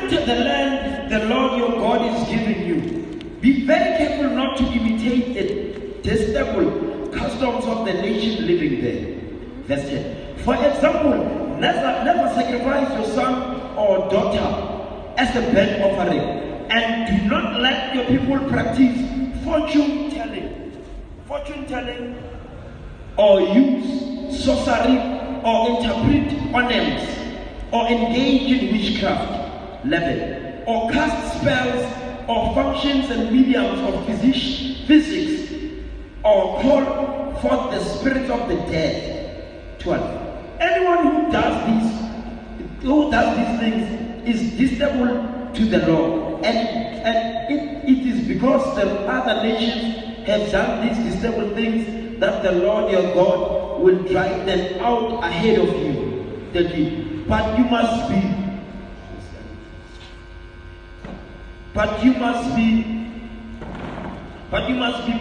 enter the land the Lord your God is giving you, be very careful not to imitate the detestable customs of the nation living there. Verse 10. For example, never sacrifice your son or daughter as a burnt offering, and do not let your people practice fortune telling, or use sorcery, or interpret omens, or engage in witchcraft, 11, or cast spells, or functions and mediums of physics, or call forth the spirits of the dead, 12. Anyone who does these things is detestable to the Lord, and it is because the other nations have done these detestable things that the Lord your God will drive them out ahead of you. 13. But you must be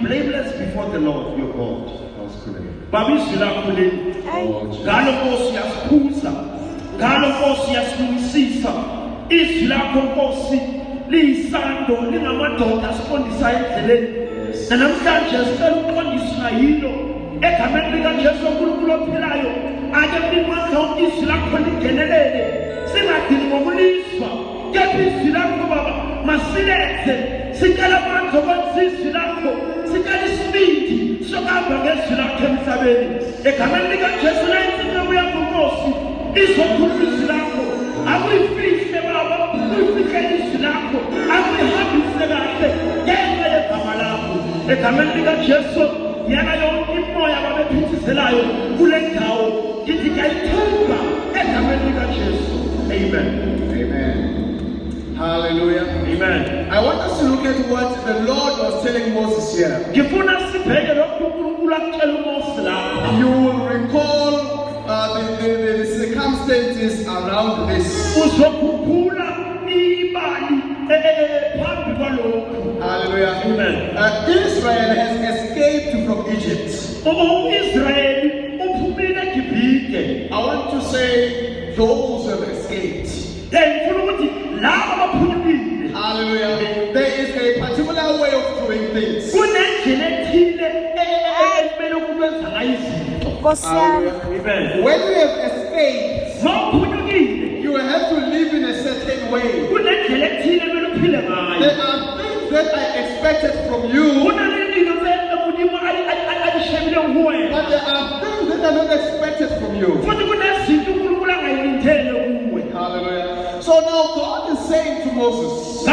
blameless before the Lord your God. Babi silakule, galo kosi yasikuza, galo kosi yasikusisa, isilako kosi lisando lingamadoda sikondisa endleleni. Namhlanje sicela ukukondiswa yilo egameni likaJesu uNkulunkulu ophilayo, ake nimandla izwi lakho lingenelele, singadini ngokuliswa, kepha izwi lakho Baba masilethe, sicela amandla okwenza izwi lakho, sicela isibindi sokuhamba ngezwi lakho emhlabeni, egameni likaJesu nayinhloko yakho Nkosi izokhuluma izwi lakho, akuyifihle Baba, uyifihle izwi lakho, akuyihambise kahle ngenxa yegama lakho, egameni likaJesu yana yonke imoya babephithizelayo kule ndawo ngithi ngiyayithemba egameni likaJesu. Amen. Amen. Hallelujah. Amen. I want us to look at what the Lord was telling Moses here. Ngifuna sibheke lokhu uNkulunkulu akutshela uMoses lapha. You will recall the circumstances around this. Uzokhumbula ibali phambi kwalokhu. Hallelujah. Amen. Israel has escaped from Egypt. Israel uphumile eGibhite. I want to say those who have escaped. Ngifuna ukuthi laba abaphumile. Hallelujah. There is a particular way of doing things. Kunendlela ethile ekumele ukwenza ngayo izinto. Amen. When you have escaped, you have to live in a certain way. There are things that I expected from you, but there are things that are not expected from you. Hallelujah. So now God is saying to Moses, I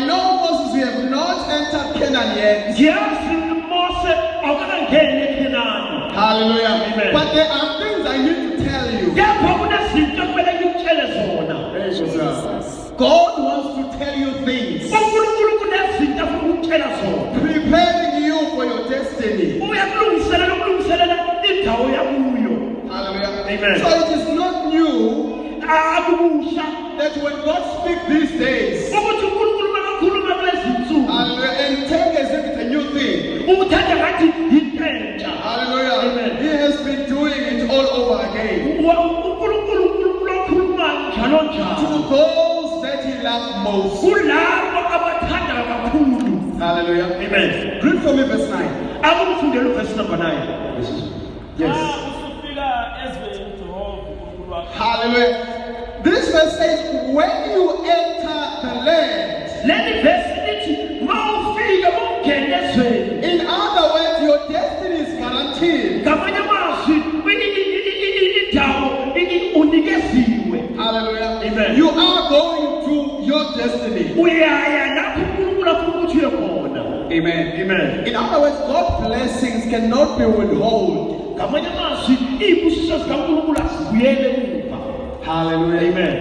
know Moses, you have not entered Canaan yet. Hallelujah. Amen. But there are things I need to tell you. God wants to tell you things, preparing you for your destiny. Hallelujah. Amen. So it is not new that when God speaks these days, hallelujah, and take as if it's a new thing. Hallelujah. Amen. He has been doing it all over again. To those that he loved most. Hallelujah. Amen. Read for me verse 9. Verse number 9. Yes. Hallelujah. This verse says, when you enter the land, in other words, your destiny is guaranteed. Hallelujah. Amen. You are going to your destiny. Amen. Amen. In other words, God's blessings cannot be withheld. Hallelujah. Amen.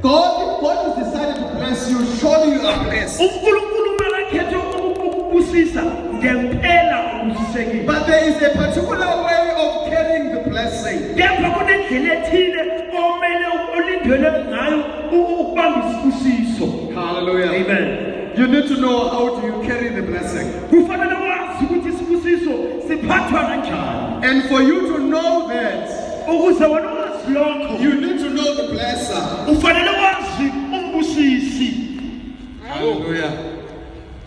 God has decided to bless you, surely you are blessed. But there is a particular way of carrying the blessing. Hallelujah. Amen. You need to know how do you carry the blessing. And for you to know that, you need to know the blesser.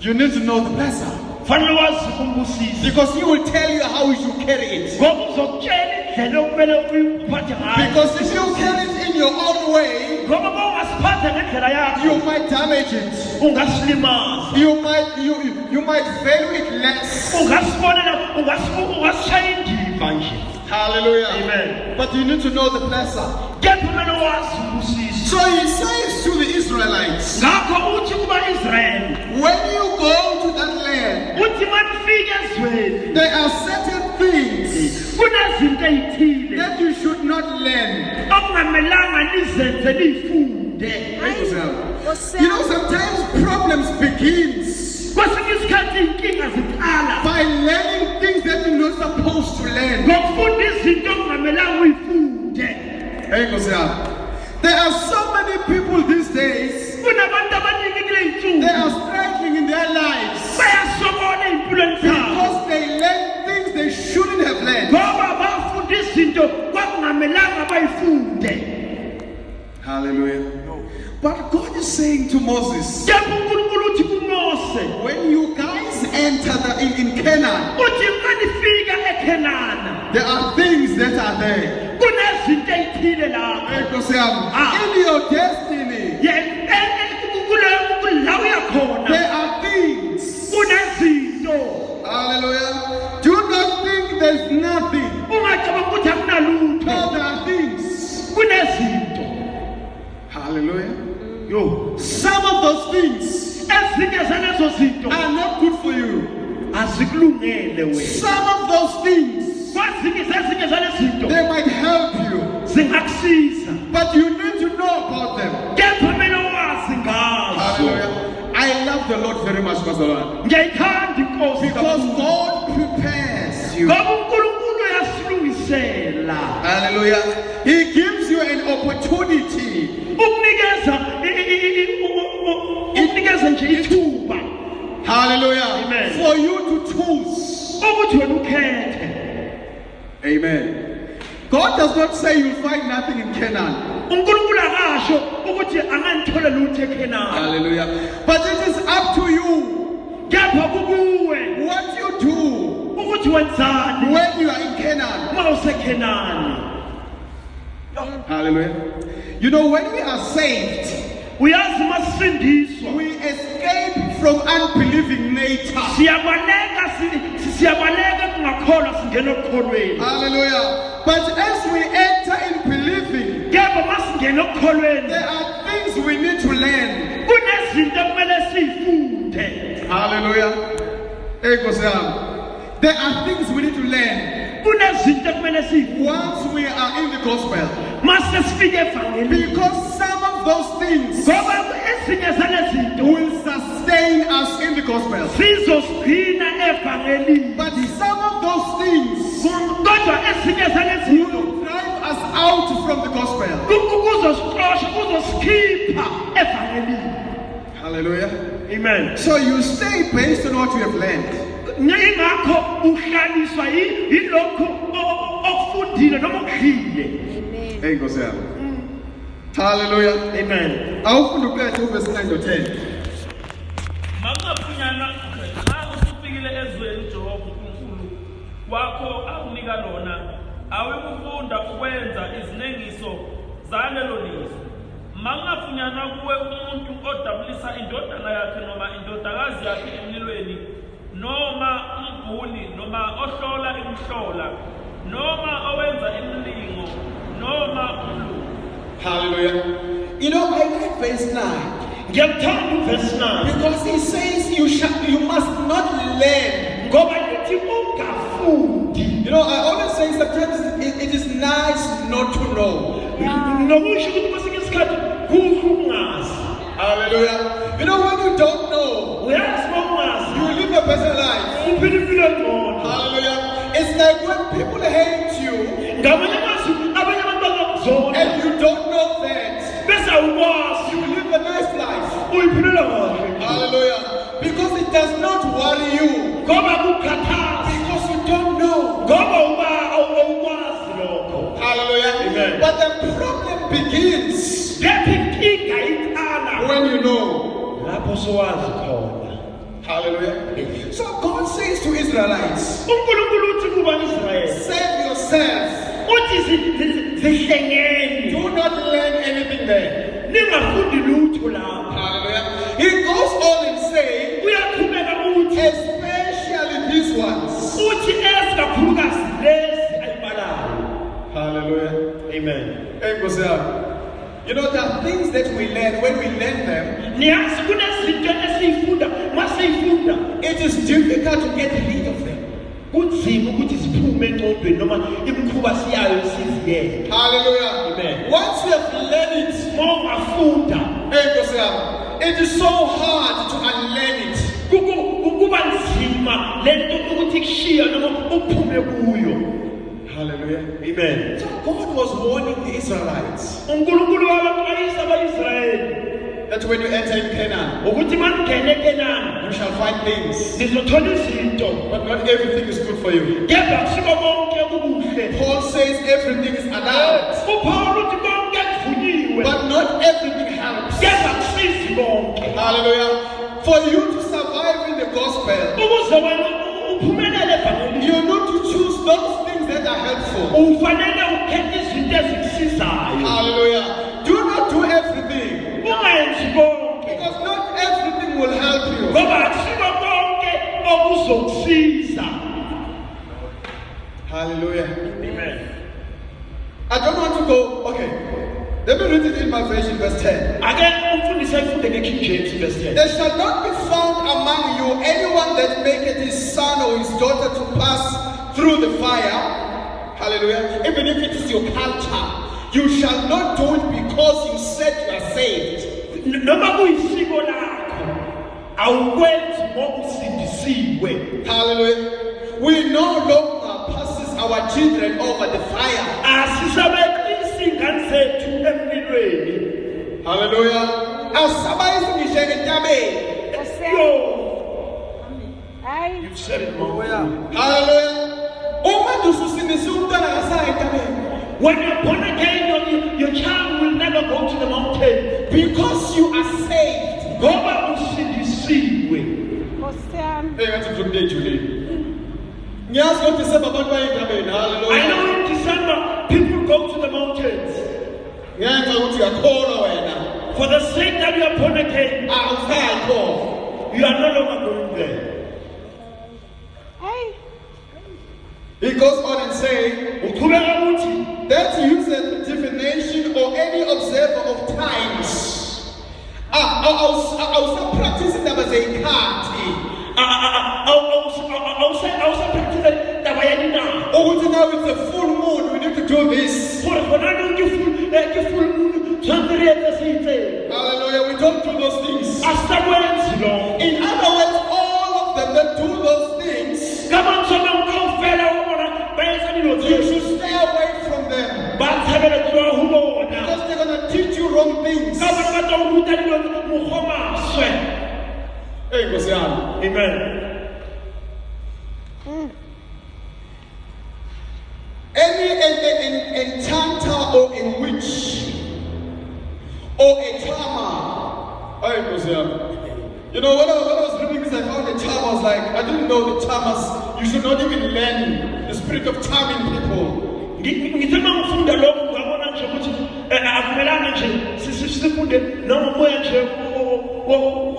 You need to know the blesser. Fanele wazi umbusisi. Because he will tell you how you should carry it. Ngoba uzokutshela indlela okumele uyiphathe ngayo. Because if you carry it in your own way, ngoba ungasiphatha ngendlela yakho, you might damage it. Ungasilimaza. You might value it less. Ungasibonela, ungasishaya indiva nje. Hallelujah. Amen. But you need to know the blesser. Kepha kumele wazi umbusisi. So he says to the Israelites, ngakho uthi kuba Israel, when you go to that land, uthi manifika ezweni, there are certain things kunezinto ezithile that you should not learn. okungamelanga nizenze nifunde. You know, sometimes problems begins kwesinye isikhathi inkinga ziqala by learning things that you're not supposed to learn. ngokufunda izinto okungamelanga uyifunde. There are so many people these days, kunabantu abaningi kule nsuku they are struggling in their lives bayasokola empilweni zabo because they learn things they shouldn't have learned. ngoba bafunda izinto kwakungamelanga bayifunde. Hallelujah. But God is saying to Moses, kepha uNkulunkulu uthi kuMose, when you guys enter in Canaan, uthi manifika eKhenana there are things that are there. kunezinto ezithile lapho In your destiny, la uyakhona there are things. kunezinto. Hallelujah. Do not think there's nothing. Ungacabanga ukuthi akunalutho. No, there are things. Kunezinto. Hallelujah. Yo, Some of those things ezinye zalezo zinto are not good for you. azikulungele wena. Some of those things, Kwezinye zezinye zalezo zinto they might help you, zingakusiza, but you need to know about them. kepha kumele wazi ngazo. Hallelujah. I love the Lord very much, Pastor Lord, Ngiyayithanda inkosi because God prepares you. ngoba uNkulunkulu uyasilungisela Hallelujah. He gives you an opportunity ukunikeza nje ithuba. Hallelujah. Amen. For you to choose. ukuthi wena ukhethe. Amen. God does not say you'll find nothing in Canaan. uNkulunkulu akasho ukuthi angangithole lutho eKhenani. Hallelujah. But it is up to you Kepha kukuwe what you do ukuthi wenzani when you are in Canaan. uma useKhenani. Hallelujah. You know, when we are saved, Uyazi masindiswa we escape from unbelieving nature. siyabaleka kungakholwa singena okukholweni. Hallelujah. But as we enter in believing, Kepha masingena okukholweni there are things we need to learn. kunezinto ekumele sifunde. Hallelujah. There are things we need to learn Kunezinto ekumele sifunde once we are in the gospel. mase sifike evangelini. Because some of those things Ngoba ezinye zalezinto will sustain us in the gospel. sizosigcina evangelini. But some of those things Kodwa ezinye zalezinto will drive us out from the gospel. kuzosixosha, kuzosikhipha evangelini. Hallelujah. Amen. So you stay based on what you have learned. Ngakho uhlaliswa yilokho okufundile noma okudlile. Hey, hallelujah. Amen. Awufunda uqethe uverse 9 to 10. Makungafunyana xa usufikile ezweni Jehova uNkulunkulu wakho akunika lona, awekufunda ukwenza izinengiso zalelo lizwe. Makungafunyana kuwe umuntu odabulisa indodana yakhe noma indodakazi yakhe emlilweni, noma umbhuli noma ohlola imhlola, noma owenza imilingo, noma umlungu. Hallelujah. You know, I read verse 9 Ngiyamthanda uverse 9 because he says you must not learn. ngoba lithi ungafundi. You know, I always say sometimes it is nice not to know. Nokusho ukuthi kwesinye isikhathi kuhle ukungazi. Hallelujah. You know, when you don't know, Uyazi uma ungazi you live a better life. uphila impilo engcono. Hallelujah. It's like when people hate you Ngamanye amazwi abanye abantu bangakuzona and you don't know that, bese awukwazi you live a nice life. uyiphilela kahle. Hallelujah. Because it does not worry you. Ngoba kukhathaza. Because you don't know. Ngoba awukwazi lokho. Hallelujah. Amen. But the problem begins Lethi inkinga iqala when you know. lapho sowazi khona. Hallelujah. So God says to Israelites, uNkulunkulu uthi kuba Israyeli save yourselves. uthi zihlengeni Do not learn anything there. ningafundi lutho lapha. Hallelujah. He goes on and saying, Uyaqhubeka uthi especially these ones. uthi esikakhulukazi lezi ayibalayo. Hallelujah. Amen. Hey, Mosiah. You know, there are things that we learn. When we learn them, Niyazi kunezinto esiyifunda masiyifunda it is difficult to get rid of them. kunzima ukuthi siphume engqondweni noma imikhuba siyayo siziyele. Hallelujah. Amen. Once we have learned it, Uma ungafunda hey, Mosiah, it is so hard to unlearn it. kuba nzima lento ukuthi kushiya noma uphume kuyo. Hallelujah. Amen. So God was warning the Israelites uNkulunkulu wabaxwayisa abaIsrayeli that when you enter in Canaan, ukuthi maningene eKenani you shall find things, nizothola izinto but not everything is good for you. kepha kusiko konke kukuhle. Paul says everything is allowed, uPaul uthi konke kuvunyiwe but not everything helps. kepha kusizi konke. Hallelujah. For you to survive in the gospel, Ukuze wena uphumelele ebhangeni you need to choose those things that are helpful. ufanele ukhethe izinto ezikusizayo. Hallelujah. Do not do everything, Ungenzi konke because not everything will help you. ngoba akusiko konke okuzokusiza. Hallelujah. Amen. I don't want to go. Okay. Let me read it in my version, verse 10. Ake umfundisi ayifunde ngeKing James verse 10. There shall not be found among you anyone that maketh his son or his daughter to pass through the fire. Hallelujah. Even if it is your culture, you shall not do it because you said you are saved. Noma kuyisiko lakho awukwenzi ngoba usindisiwe. Hallelujah. We no longer passes our children over the fire. Asisabekisi ingane zethu emlilweni. Hallelujah. Asabayisi ngisho entabeni. Yo, Hayi. you said it, Mama. Hallelujah. Uma ususindisa umntwana akasayi entabeni. When you're born again, your child will never go to the mountain. Because you are saved. Ngoba usindisiwe. Nkosi yami. Hey, ngathi mhlawumbe Julie. Ngiyazi ukuthi sebabantu bayentabeni. I Hallelujah. know in December people go to the mountains. Ngiyazi ukuthi uyakholwa wena. For the sake that you are born again, Awusayikho. you are no longer going there. Hayi. He goes on and saying Uqhubeka uthi that uses divination or any observer of times. Awusapractice indaba zeyikhathi. awusapractice taba ya dinako. Ukuthi now it's a full moon, we need to do this. Gore gona no ke full moon tshwantse re etse se itseng. Hallelujah. We don't do those things. A sa boentse lo. In other words, all of them that do those things, Ka mantswe a mangwe kaofela ho bona ba etsa dilo you tseo. should stay away from them. Ba tshebeletso ho bona. Because they're going to teach you wrong things. Ka bona ba tla ho ruta dilo mokgwa o maswe. Hey, Nkosi yami. Amen. Any enchanter or a witch or a charmer. Hey, Nkosi yami. You know, when I was reading this, I found a charm. I was like, I didn't know the charmers. You should not even learn the spirit of charming people. Ngithema ngifunda lokho ngabona nje ukuthi akumelanga nje sifunde noma moya nje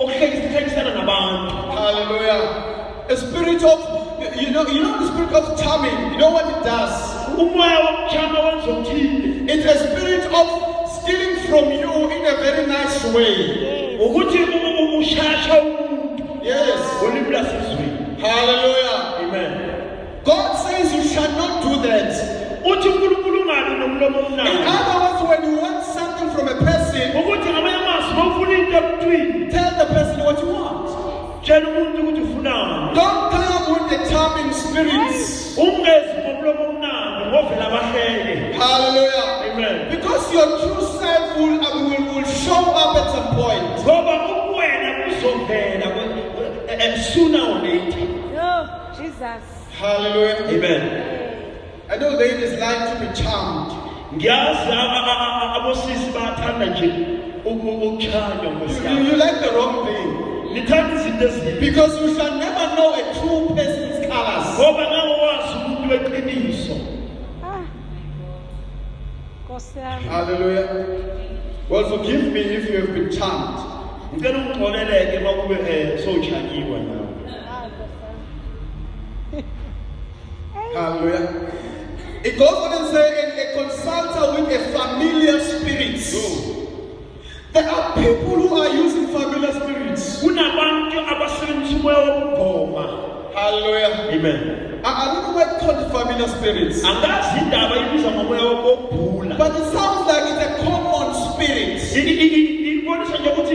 okuhlekisana nabantu. Hallelujah. A spirit of, you know the spirit of charming. You know what it does? Umoya wokuchama wenza ukuthini. It's a spirit of stealing from you in a very nice way. Ukuthi ushasha umuntu. Yes. Olimi lasezweni. Hallelujah. Amen. God says you shall not do that. Uthi uNkulunkulu ungabi nomlomo In omnandi. other words, when you want something from a person, Ukuthi ngamanye amazwi mawufuna into ebuthwini, tell the person what you want. tshela umuntu ukuthi ufunani. Don't come with the charming spirits. Ungezi ngomlomo omnandi ngovela abahleke. Hallelujah. Amen. Because your true self will show up at some point. Ngoba ubuwena buzovela sooner or later. Yo, Jesus. Hallelujah. Amen. I know ladies like to be charmed. Ngiyazi abosisi bayathanda nje ukuchanywa Nkosi yami. You like the wrong thing. Ngithanda izinto ezimbi. Because you shall never know a true person's colors. Ngoba ngeke wazi umuntu weqiniso. Ah. Nkosi yami. Hallelujah. Well, forgive me if you have been charmed. Ngicela ungixoleleke makube sowujanyiwe nawe. Ah, Nkosi yami. Hallelujah. It goes on and says, a consulter with a familiar spirit. There are people who are using familiar spirits. Kunabantu abasebenzisa umoya wokugoma. Hallelujah. Amen. I don't know why it's called familiar spirits. Angazi indaba ibiza ngomoya wokugula. But it sounds like it's a common spirit. Ibonisa nje ukuthi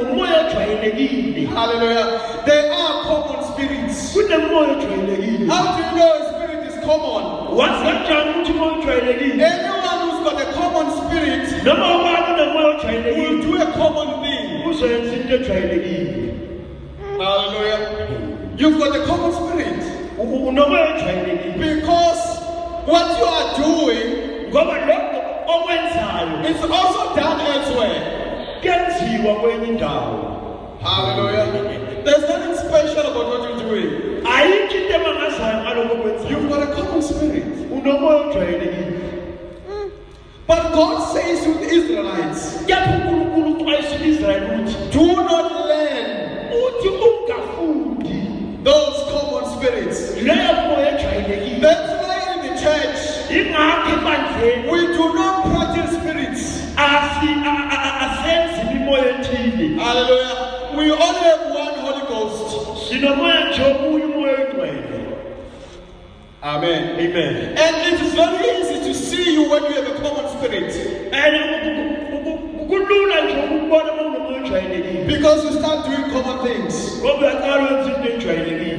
umoya ojwayelekile. Hallelujah. There are common spirits. Kunemoya ojwayelekile. How do you know a spirit is common? Wazi kanjani ukuthi umoya ojwayelekile? Anyone who's got a common spirit Noma ubani unemoya will ojwayelekile do a common thing. uzoyenza into ojwayelekile. Hallelujah. You've got a common spirit. Unomoya ojwayelekile. Because what you are doing Ngoba lokho okwenzayo is also done elsewhere. kuyenziwa kwenye indawo. Hallelujah. There's nothing special about what you're doing. Ayikho into emangazayo ngalokho okwenzayo. You've got a common spirit. Unomoya ojwayelekile. But God says to the Israelites, Kepha uNkulunkulu uxwayisa u-Israyeli uthi do not learn uthi ungafundi those common spirits. leyo moya ojwayelekile. That's why in the church, Ingakho ebandleni we do not practice spirits. asenzi imimoya ethile. Hallelujah. We only have one Holy Ghost. Sinomoya nje omunye umoya oyingcwele. Amen. Amen. And it is very easy to see you when you have a common spirit. Kulula nje ukubona uma unomoya ojwayelekile. Because you start doing common things. Ngoba uyaqala wenza into ejwayelekile.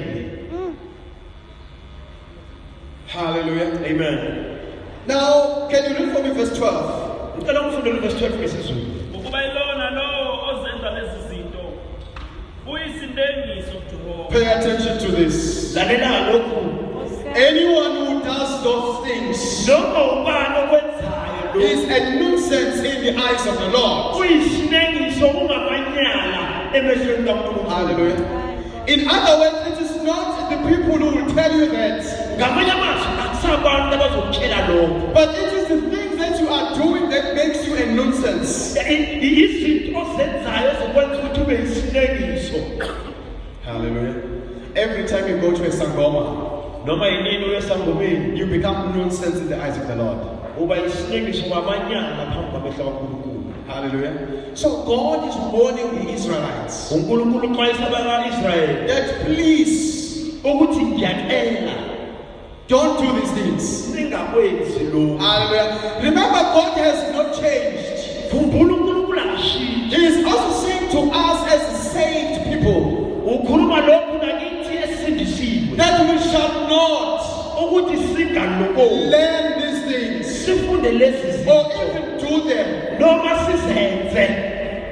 Hallelujah. Amen. Now, can you read for me verse 12? Ngicela ngifundele verse 12 ngesizulu. Ukuba ilona lowo ozenza lezi zinto uyisindengiso kuJehova. Pay attention to this. Lalela lokhu. Nkosi yami. Anyone who does those things Noma ubani okwenzayo lo is a nuisance in the eyes of the Lord. uyisinengiso ungamanyala emehlweni kaNkulunkulu. Hallelujah. In other words, it is not the people who will tell you that, Ngamanye amazwi akusabantu abazokutshela lokho. but it is the things that you are doing that makes you a nuisance. Izinto ozenzayo zokwenza ukuthi ube yisinengiso. Hallelujah. Every time you go to a sangoma, Noma yinini uyesangomeni you become nuisance in the eyes of the Lord. uba yisinengiso kwamanyala phambi kwamehlo kaNkulunkulu. Hallelujah. So God is warning the Israelites uNkulunkulu uxwayisa abaka-Israyeli that please ukuthi ngiyacela don't do these things. ningakwenzi lokhu. Hallelujah. Remember, God has not changed. Khumbula uNkulunkulu akashintshi. He is also saying to us as saved people Ukhuluma lokhu nakithi esindisiwe that we shall not ukuthi singalokho learn these things sifunde lezi or zinto even do them. noma sizenze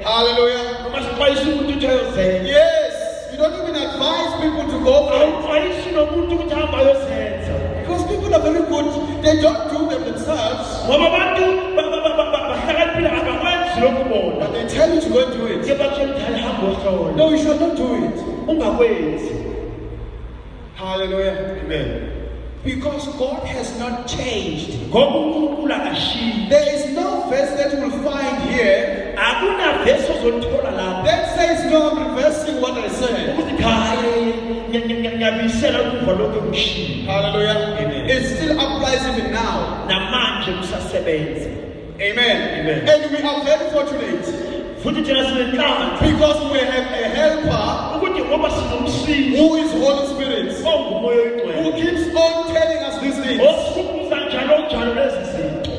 Hallelujah. noma sixwayisa umuntu ukuthi ayozenza. Yes, you don't even advise people to go for it Awuxwayisi nomuntu ukuthi hamba ayozenza because people are very good. They don't do them themselves, ngoba abantu bahlakaniphile abakwenzi lokhu bona. but they tell you to go and do it. Ke batshela ukuthi hayi hamba uyohlola No, you shall not do it. ungakwenzi. Hallelujah. Amen. Because God has not changed. Ngoba uNkulunkulu akashintshi. There is no verse that you will find here Akunavesi ozolithola lapha that says, no, I'm reversing what I said. ukuthi hayi ngiyabuyisela ukuva lokhu engishilo. Hallelujah. Amen. It still applies even now. Namanje kusasebenza. Amen. Amen. And we are very fortunate Futhi thina sinenhlanhla because we have a helper ukuthi ngoba sinomsizi who is Holy Spirit, ongumoya who oyingcwele keeps on telling us these things. osikhumbuza njalo njalo lezi zinto.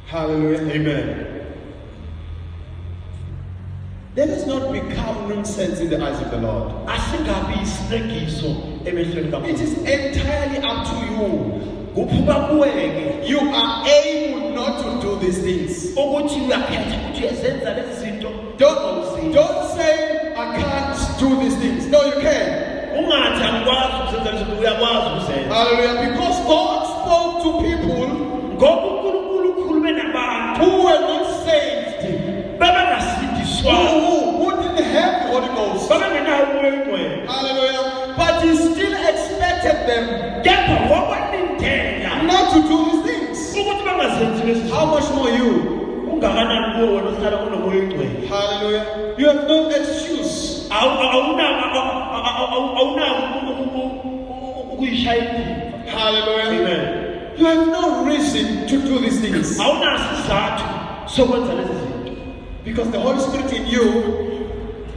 Hallelujah. Amen. Let us not become nonsense in the eyes of the Lord. Asingabi isinengiso emehlweni It kaNkulunkulu. is entirely up to you. Kuphuma kuweke You are able not to do these things. ukuthi uyakhetha ukuthi uyazenza lezi zinto. Don't say, I can't do these things. No, you can. Ungathi angikwazi ukuzenza lezi zinto, uyakwazi ukuzenza. Hallelujah. Because God spoke to people Ngoba uNkulunkulu ukhulume nabantu who were not saved, bebengasindiswa. who ungazenzi lezi how much more you? ungakanani kuwo wena ohlala unomoya oyingcwele. Hallelujah. You have no excuse. Ukuyishaya impilo. Hallelujah. Amen. You have no reason to do these things. Awunaso isizathu sokwenza lezi zinto. Because the Holy Spirit in you,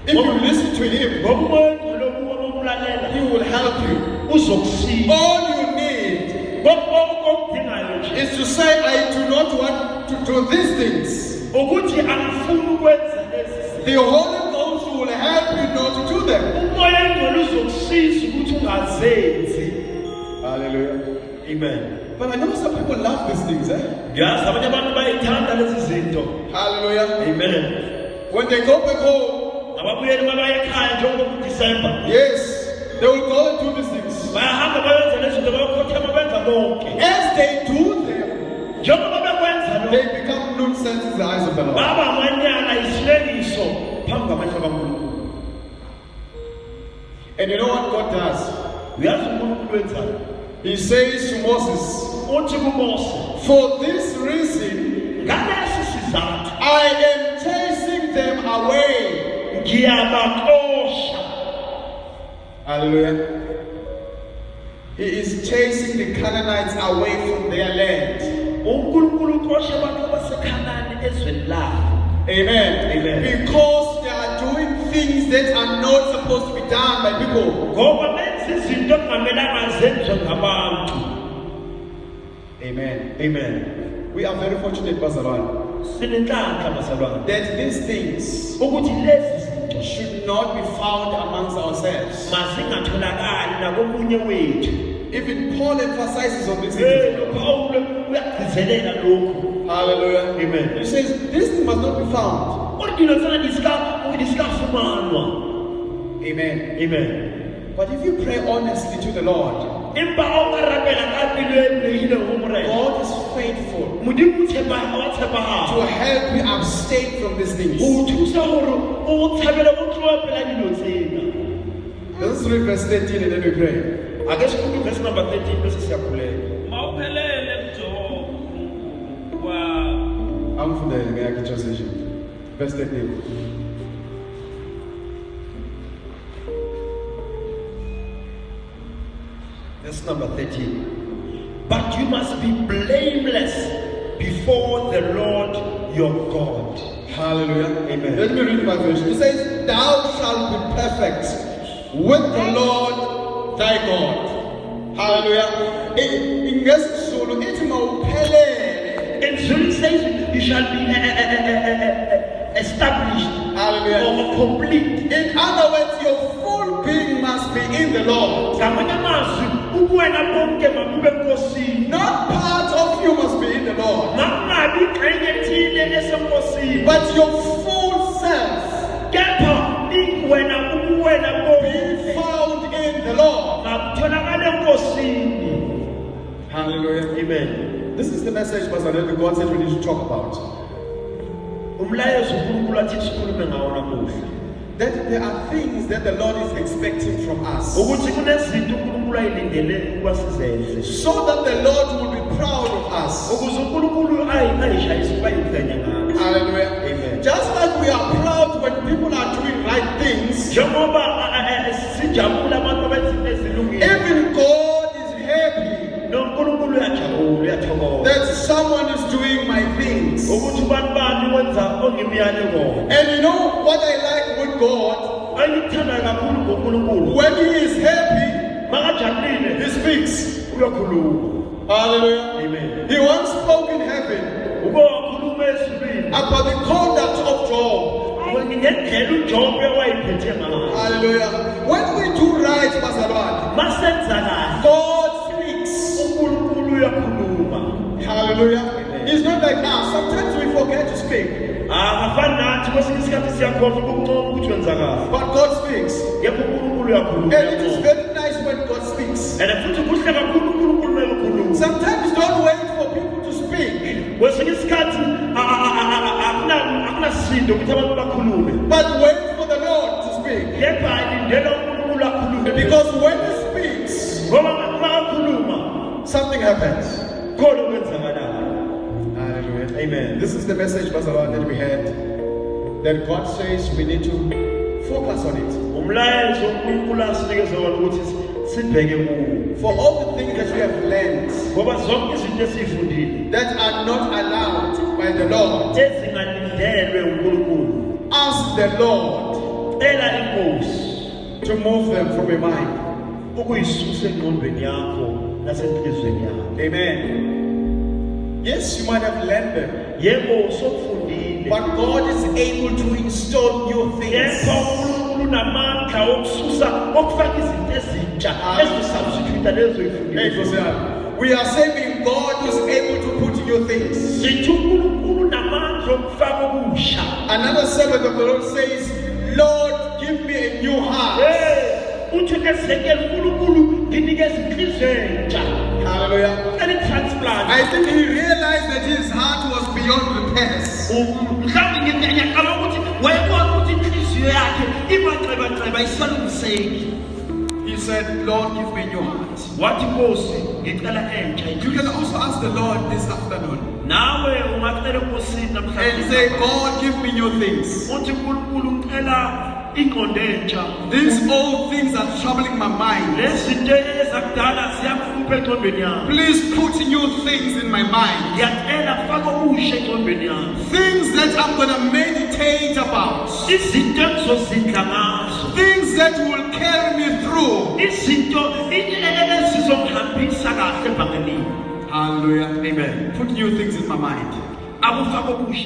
if you listen to Him, Ngoba umoya oyingcwele ukuwo ukulalela He will help you. uzokusiza. All you need Okudingayo nje is to say, I do not want to do these things. ukuthi angifuni ukwenza lezi. The Holy Ghost will help you not to do them. Umoya oyingcwele uzokusiza ukuthi ungazenzi. Hallelujah. Amen. But I know some people love these things, eh? Yazi abanye abantu bayithanda lezi zinto. Hallelujah. Amen. When they go back home, Ababuyeli babaya ekhaya njengoba kuDisemba. yes, they will go and do these things. Bayahamba bayenza lezi zinto bayokhothama benza konke. As they do them, Njengoba bekwenza lokho they become nonsense in the eyes of the Lord. baba amanyana isilekiso phambi kwamehlo kaNkulunkulu. And you know what God does? Uyazi uNkulunkulu wenzani? He says to Moses, Uthi kuMose, for this reason, ngalesi sizathu I am chasing them away. ngiyabaxosha. Hallelujah. He is chasing the Canaanites away from their land. uNkulunkulu uxosha abantu baseKhanani ezweni labo. Amen. Amen. Because they are doing things that are not supposed to be done by people. Ngoba benza izinto okungamelanga zenziwe ngabantu. Amen. Amen. We are very fortunate, Pastor Ron, Sinenhlanhla bazalwane that these things ukuthi lezi zinto should not be found amongst ourselves. mazingatholakali nakomunye wethu. Even Paul emphasizes on these things. noPawulo uyagcizelela lokhu. Hallelujah. Amen. He says this thing must not be found. Kodwa sana disikafumanwa. Amen. Amen. But if you pray honestly to the Lord, Empa awukarapela ka pelo e bulehile ho Morena. God is faithful Modimo o tshepahala. to help you abstain from these things. Ho thusa hore o tshabele o tloa pela dilo tsena. Let's read verse 13 and then we pray. Ake sikhulu verse number 13 bese siyakhulela. Mawuphelele kuJobe wa I'm from the American translation. Verse 13. Verse number 13. But you must be blameless before the Lord your God. Hallelujah. Amen. Let me read my version. It says, thou shalt be perfect with the Lord thy God. Hallelujah. In ngesizulu ithi mawuphelele. And so it says you shall be established Hallelujah. or complete. In other words, your full being must be in the Lord. Ngamanye amazwi ubuwena bonke makube enkosini. Not part of you must be in the Lord, Makungabi ingxenye ethile esenkosini. but your full self Kepha ingwena ubuwena be bonke found in the Lord. makutholakala enkosini. Hallelujah. Amen. This is the message, Pastor David, God said we need to talk about. Umlayezo uNkulunkulu athi sikhulume ngawo namuhla. That there are things that the Lord is expecting from us, Ukuthi kunezinto uNkulunkulu ayilindele ukuba sizenze. so that the Lord will be proud of us. Ukuze uNkulunkulu ayishayise ukuba yingxenye ngayo. Hallelujah. Amen. Just like we are proud when people are doing right things, Njengoba sijabula abantu abenza izinto ezilungile. even God is happy noNkulunkulu uyajabula uyathokoza. that someone is doing my things. Ukuthi ubani bani wenza ongimyale kona. And you know what I like with God? Ayithanda kakhulu ngoNkulunkulu. When He is happy, Makajabulile He speaks. uyakhuluma. Hallelujah. Amen. He once spoke in heaven Uba wakhuluma ezulwini. about the conduct of Job. Ngendlela uJobe wayiphethe ngayo. Hallelujah. When we do right, Pastor Lord, Masenza kahle. God speaks. uNkulunkulu uyakhuluma. Hallelujah. It's not like us. Sometimes we forget to speak, Akafani nathi kwesinye isikhathi siyakhohlwa ukuncoma ukuthi wenza kahle. but God speaks. Yebo uNkulunkulu uyakhuluma. And it is very nice when God speaks. And futhi kuhle kakhulu uNkulunkulu meyokhuluma. Sometimes don't wait for people to speak, Kwesinye isikhathi akunasindo ukuthi abantu bakhulume. but wait for the Lord to speak. Kepha alindela uNkulunkulu akhulume. Because when He speaks, Ngoba makakhuluma something happens. khona okwenzakalayo. Amen. This is the message, Pastor Ron, that we had. That God says we need to focus on it. Umlayezo uNkulunkulu asinikeza wona ukuthi sibheke kuwo. For all the things that we have learned Ngoba zonke izinto esifundile that are not allowed by the Lord, ezingalindelwe uNkulunkulu. ask the Lord Ela inkosi to move them from your mind. ukuyisusa engqondweni yakho nasenhlizweni yakho. Amen. Yes, you might have learned them, Yebo sokufundile. but God is able to install new things. Yebo uNkulunkulu unamandla okususa okufaka izinto ezintsha ezisubstitute lezo Hey, ifundile. Josiah, we are saving God is able to put new things. Sithi uNkulunkulu unamandla okufaka okusha. Another servant of the Lord says, Lord, give me a new heart. Uthi esekele uNkulunkulu nginikeza inhliziyo entsha. Hallelujah. Any transplant. I think he realized that his heart was beyond repairs. Mhlawumbe ngiyaqala ukuthi wayebona ukuthi inhliziyo yakhe ibaceba isalungiseki. He said, Lord, give me a new heart. Wathi Nkosi ngicela entsha. You can also ask the Lord this afternoon Nawe ungacela enkosini and namhlanje. say, God, give me new things. Uthi uNkulunkulu ngicela ingqondo entsha. These old things are troubling my mind. Lezinto ezakudala ziyakuhlupha engqondweni yami. Please put new things in my mind. Ngiyacela faka okusha engqondweni yami. Things that I'm going to meditate about. Izinto engizozindla ngazo. Things that will carry me through. Izinto ezizongihambisa kahle ebhangelini. Hallelujah. Amen. Put new things in my mind. Akufaka okusha.